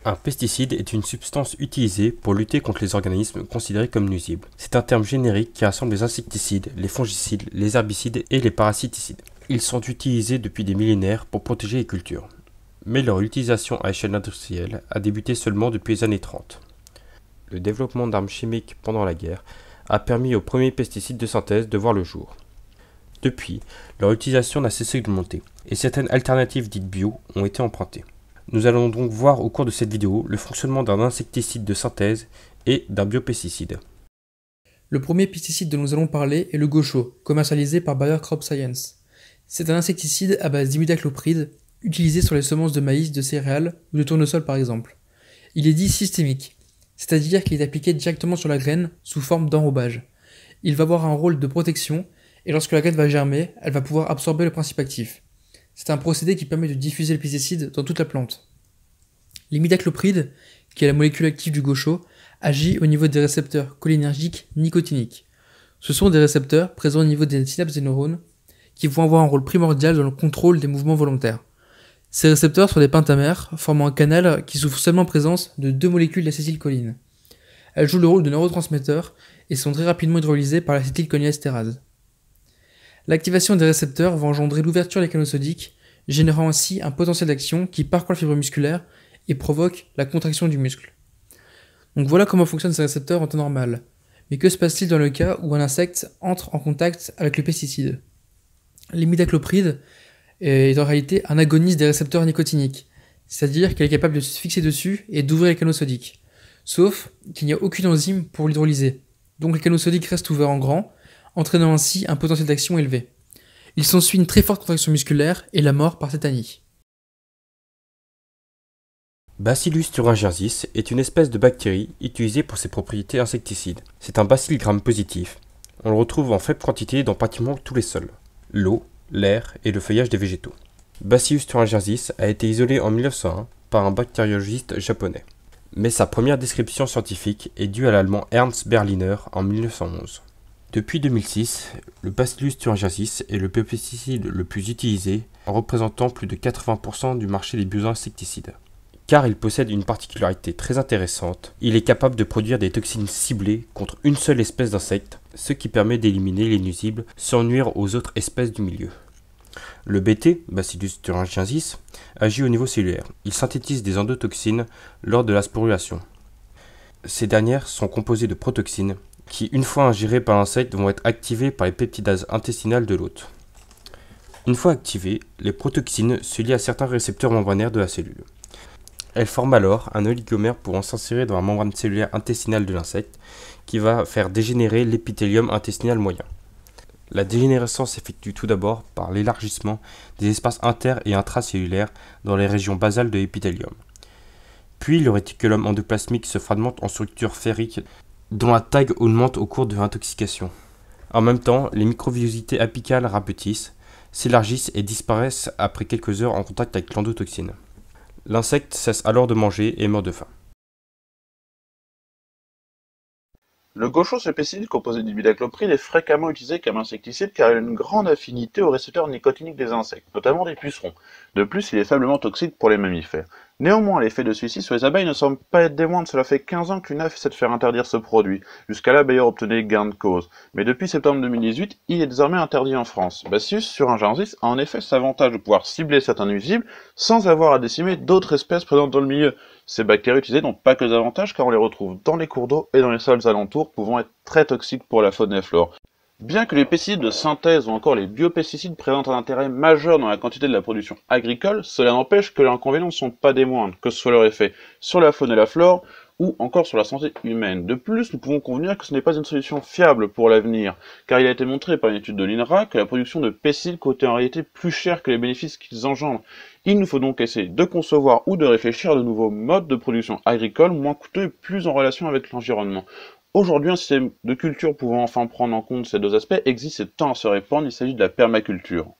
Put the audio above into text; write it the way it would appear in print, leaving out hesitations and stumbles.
Un pesticide est une substance utilisée pour lutter contre les organismes considérés comme nuisibles. C'est un terme générique qui rassemble les insecticides, les fongicides, les herbicides et les parasiticides. Ils sont utilisés depuis des millénaires pour protéger les cultures. Mais leur utilisation à échelle industrielle a débuté seulement depuis les années 30. Le développement d'armes chimiques pendant la guerre a permis aux premiers pesticides de synthèse de voir le jour. Depuis, leur utilisation n'a cessé de monter, et certaines alternatives dites bio ont été empruntées. Nous allons donc voir au cours de cette vidéo le fonctionnement d'un insecticide de synthèse et d'un biopesticide. Le premier pesticide dont nous allons parler est le gaucho, commercialisé par Bayer Crop Science. C'est un insecticide à base d'imidacloprid, utilisé sur les semences de maïs, de céréales ou de tournesol par exemple. Il est dit systémique, c'est-à-dire qu'il est appliqué directement sur la graine sous forme d'enrobage. Il va avoir un rôle de protection et lorsque la graine va germer, elle va pouvoir absorber le principe actif. C'est un procédé qui permet de diffuser le pesticide dans toute la plante. L'imidacloprid, qui est la molécule active du gaucho, agit au niveau des récepteurs cholinergiques nicotiniques. Ce sont des récepteurs présents au niveau des synapses des neurones qui vont avoir un rôle primordial dans le contrôle des mouvements volontaires. Ces récepteurs sont des pentamères formant un canal qui souffre seulement en présence de deux molécules d'acétylcholine. Elles jouent le rôle de neurotransmetteurs et sont très rapidement hydrolysées par l'acétylcholinesterase. L'activation des récepteurs va engendrer l'ouverture des canaux sodiques, générant ainsi un potentiel d'action qui parcourt la fibre musculaire et provoque la contraction du muscle. Donc voilà comment fonctionnent ces récepteurs en temps normal. Mais que se passe-t-il dans le cas où un insecte entre en contact avec le pesticide? L'imidacloprid est en réalité un agoniste des récepteurs nicotiniques, c'est-à-dire qu'elle est capable de se fixer dessus et d'ouvrir les canaux sodiques. Sauf qu'il n'y a aucune enzyme pour l'hydrolyser. Donc les canaux sodiques restent ouverts en grand, entraînant ainsi un potentiel d'action élevé. Il s'ensuit une très forte contraction musculaire et la mort par tétanie. Bacillus thuringiensis est une espèce de bactérie utilisée pour ses propriétés insecticides. C'est un bacille gram-positif. On le retrouve en faible quantité dans pratiquement tous les sols, l'eau, l'air et le feuillage des végétaux. Bacillus thuringiensis a été isolé en 1901 par un bactériologiste japonais. Mais sa première description scientifique est due à l'allemand Ernst Berliner en 1911. Depuis 2006, le Bacillus thuringiensis est le biopesticide le plus utilisé, en représentant plus de 80% du marché des bioinsecticides. Car il possède une particularité très intéressante, il est capable de produire des toxines ciblées contre une seule espèce d'insecte, ce qui permet d'éliminer les nuisibles sans nuire aux autres espèces du milieu. Le Bt, Bacillus thuringiensis, agit au niveau cellulaire. Il synthétise des endotoxines lors de la sporulation. Ces dernières sont composées de protoxines, qui, une fois ingérées par l'insecte, vont être activées par les peptidases intestinales de l'hôte. Une fois activées, les protoxines se lient à certains récepteurs membranaires de la cellule. Elles forment alors un oligomère pouvant s'insérer dans la membrane cellulaire intestinale de l'insecte, qui va faire dégénérer l'épithélium intestinal moyen. La dégénérescence s'effectue tout d'abord par l'élargissement des espaces inter- et intracellulaires dans les régions basales de l'épithélium. Puis le réticulum endoplasmique se fragmente en structures ferriques dont la taille augmente au cours de l'intoxication. En même temps, les microvillosités apicales rapetissent, s'élargissent et disparaissent après quelques heures en contact avec l'endotoxine. L'insecte cesse alors de manger et meurt de faim. Le gaucho, ce pesticide composé d'imidacloprid, est fréquemment utilisé comme insecticide car il a une grande affinité aux récepteurs nicotiniques des insectes, notamment des pucerons. De plus, il est faiblement toxique pour les mammifères. Néanmoins, l'effet de celui-ci sur les abeilles ne semble pas être des moindres. Cela fait 15 ans que l'UNAF essaie de faire interdire ce produit. Jusqu'à là, Bayer obtenait gain de cause. Mais depuis septembre 2018, il est désormais interdit en France. Bacillus thuringiensis a en effet cet avantage de pouvoir cibler certains nuisibles sans avoir à décimer d'autres espèces présentes dans le milieu. Ces bactéries utilisées n'ont pas que des avantages car on les retrouve dans les cours d'eau et dans les sols alentours, pouvant être très toxiques pour la faune et la flore. Bien que les pesticides de synthèse ou encore les biopesticides présentent un intérêt majeur dans la quantité de la production agricole, cela n'empêche que leurs inconvénients ne sont pas des moindres, que ce soit leur effet sur la faune et la flore, ou encore sur la santé humaine. De plus, nous pouvons convenir que ce n'est pas une solution fiable pour l'avenir, car il a été montré par une étude de l'INRA que la production de pesticides coûtait en réalité plus cher que les bénéfices qu'ils engendrent. Il nous faut donc essayer de concevoir ou de réfléchir à de nouveaux modes de production agricole moins coûteux et plus en relation avec l'environnement. Aujourd'hui, un système de culture pouvant enfin prendre en compte ces deux aspects existe et tend à se répandre, il s'agit de la permaculture.